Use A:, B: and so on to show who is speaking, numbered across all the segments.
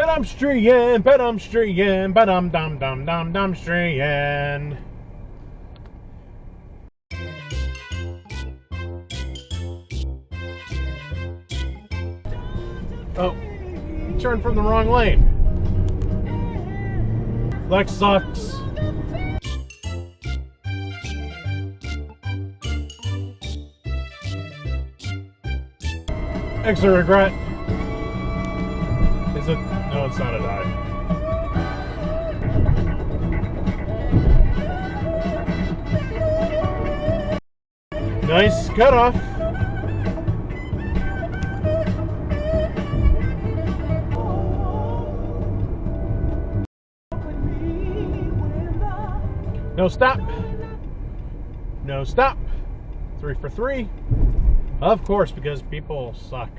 A: Pedestrian, pedestrian, ba-dum-dum-dum-dum-dum-dum-strean. Oh, you turned from the wrong lane. Flex sucks. Extra regret. Is it? No, it's not a dive. Nice cutoff. No stop. No stop. 3 for 3. Of course, because people suck.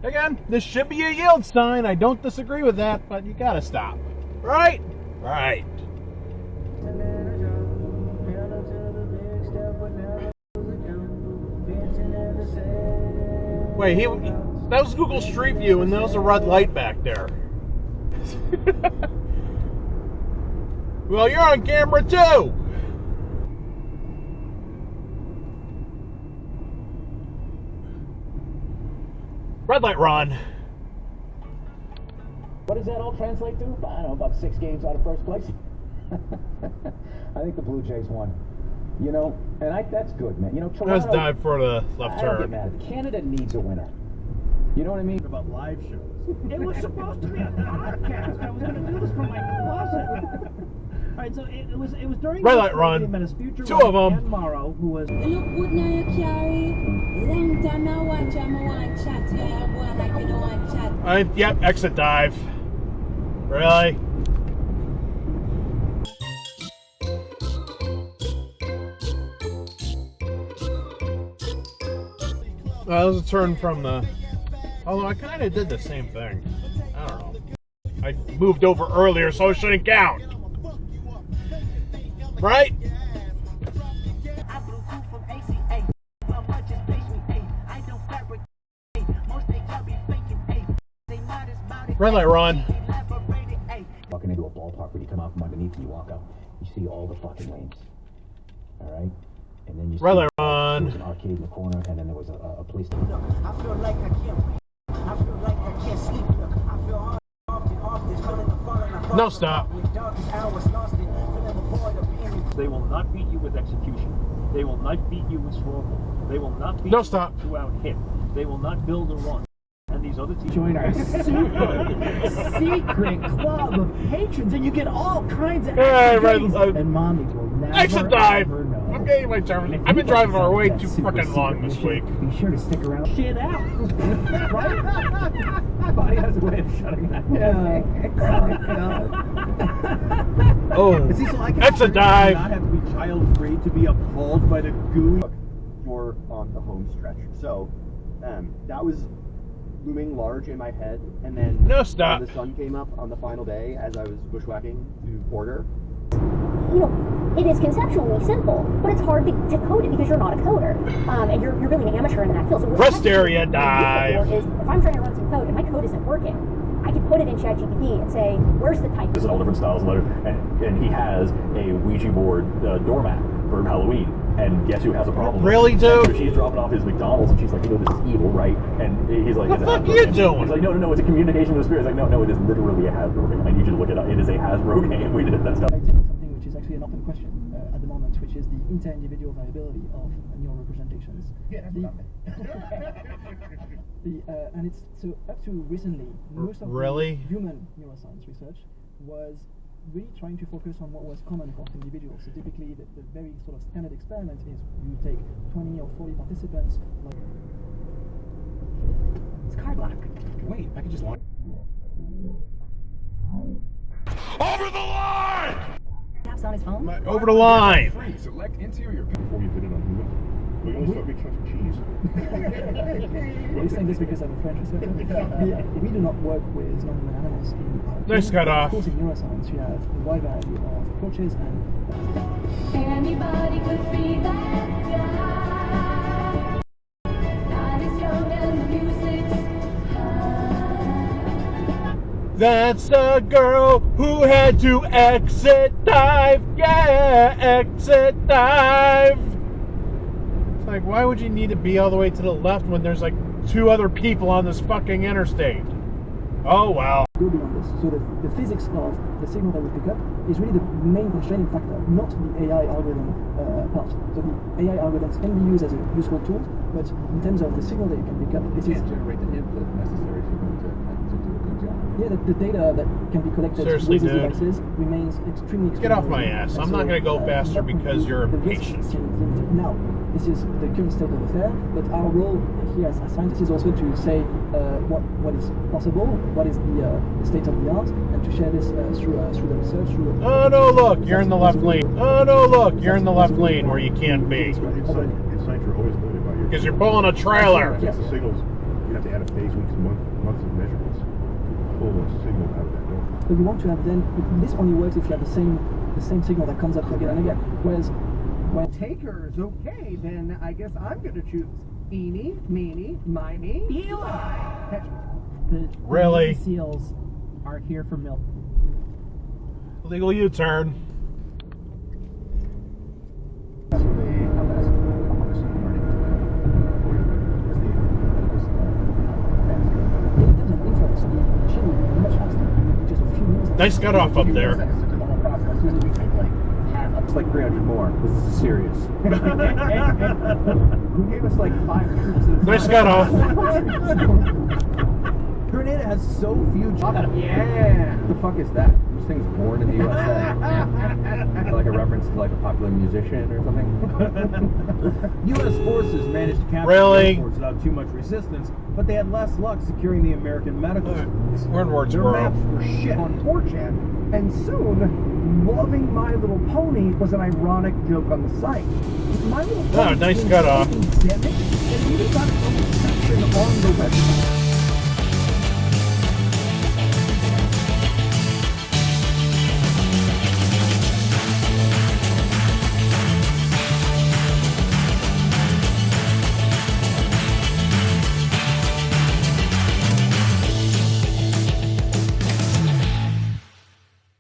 A: Again, this should be a yield sign. I don't disagree with that, but you gotta stop. Right? Right. Wait, that was Google Street View, and there was a red light back there. Well, you're on camera too. Red light, Ron.
B: What does that all translate to? I don't know, about 6 games out of first place. I think the Blue Jays won. You know, and that's good, man. You know, Toronto...
A: Let's dive for the left turn.
B: I don't get mad. Canada needs a winner. You know what I mean?
C: About live shows.
D: It was supposed to be a podcast. I was going to do this from my closet. All right, so it was during
A: red light, Ron.
D: 2
A: of them.
D: Ken Morrow, who was.
E: Look good now you carry. Long time I watch, I want chat. Yeah, I want like you don't want chat.
A: Yep, exit dive. Really? That was a turn from the... Although I kind of did the same thing. I don't know. I moved over earlier, so it shouldn't count. Right? Red light, Ron.
B: Walking into a ballpark, when you come out from underneath and you walk up, you see all the fucking lanes. All right? And then you see
A: red light, Ron.
B: there was an arcade in the corner, and then there was a place to...
F: I feel like I can't breathe. I feel like I can't sleep. I feel often feeling the fun and I
A: No stop.
C: They will not beat you with execution. They will not beat you with stroke. They will not beat
A: No
C: you
A: stop.
C: with two-out hit. They will not build a run. And these other teams
D: Join our secret club of patrons, and you get all kinds of
A: Hey,
D: goodies.
A: red,
D: And mommies will never
A: exit dive.
D: ever know.
A: I'm getting my turn. I've been driving our way too freaking long this week.
D: Be sure to stick around. Shit out. Right?
C: Body has a way of shutting that down.
A: Oh,
C: See, so I can
A: that's a dive.
C: not have to be child-free to be appalled by the gooey.
G: You're on the home stretch. So that was looming large in my head, and then
A: No stop.
G: when the sun came up on the final day as I was bushwhacking to Porter.
H: You know, it is conceptually simple, but it's hard to code it because you're not a coder, and you're really an amateur in that field. So
A: Rest area dive.
H: Is if I'm trying to run some code and my code isn't working, I can put it in ChatGPT and say, "Where's the type?"
I: There's all different styles of letters, and he has a Ouija board doormat for Halloween. And guess who has a problem?
A: Really, dude?
I: So she's dropping off his McDonald's, and she's like, "You know, this is evil, right?" And he's like,
A: What the
I: "It's a
A: fuck
I: Hasbro
A: are you
I: game."
A: doing?
I: He's like, "No, it's a communication with the spirit." It's like, "No, it is literally a Hasbro game. I need you to look it up. It is a Hasbro game. We did that stuff."
D: Something which is actually an open question at the moment, which is the inter-individual viability of neural representations.
C: Yeah, that's what
D: And it's so up to recently, most of
A: Really?
D: the human neuroscience research was really trying to focus on what was common across individuals. So typically, the very sort of standard experiment is you take 20 or 40 participants. Like
H: It's card lock.
C: Wait, I can just launch.
A: Over the line!
H: Taps on his phone.
A: Over the line.
C: Free. Select interior before you did it on human. We only start making sense of cheese.
D: I'm saying this because I'm a French researcher. We do not work with non-human animals in
A: Nice cut off.
D: Of course, in neuroscience, you have a wide variety of approaches and.
E: Anybody could be that guy. God is young and the music's high.
A: That's a girl who had to exit dive. Yeah, exit dive. It's like, why would you need to be all the way to the left when there's like 2 other people on this fucking interstate? Oh, wow.
D: Go beyond this. So the physics of the signal that we pick up is really the main constraining factor, not the AI algorithm part. So the AI algorithms can be used as a useful tool, but in terms of the signal that you can pick up, this is
J: generate the input necessary for them to do a good job.
D: Yeah, the data that can be collected
A: Seriously,
D: with these
A: dude.
D: devices remains extremely.
A: Get off my ass. I'm not going to go faster because you're impatient.
D: Now, this is the current state of affair, but our role here as scientists is also to say what is possible, what is the state of the art, and to share this through the research.
A: Oh no, look, you're in the left lane. Oh no, look, you're in the left lane where you can't be.
J: It's science, you're always limited by your...
A: Because you're pulling a trailer.
J: The signals, you have to add a phase, weeks, months of measurements to pull a signal out of that door.
D: So you want to have then, this only works if you have the same signal that comes up again and again. Whereas when
K: takers, okay, then I guess I'm going to choose. Eeny, meeny, miny, Eli.
A: Really?
K: Seals are here for milk.
A: Legal U-turn. Nice cutoff up there.
G: It's like 300 more. This is serious.
K: Who gave us like 5 troops?
A: Nice cutoff.
G: Grenada has so few jobs.
K: Yeah.
G: What the fuck is that? This thing's born in the USA. Like a reference to like a popular musician or something. U.S. forces managed to capture the airports without too much resistance, but they had less luck securing the American medical schools.
A: We're in
K: Their
A: Wurtsboro.
K: maps were shit on 4chan, and soon, loving My Little Pony was an ironic joke on the site. My Little Pony
A: nice cutoff.
K: damage, and even got a section on the website.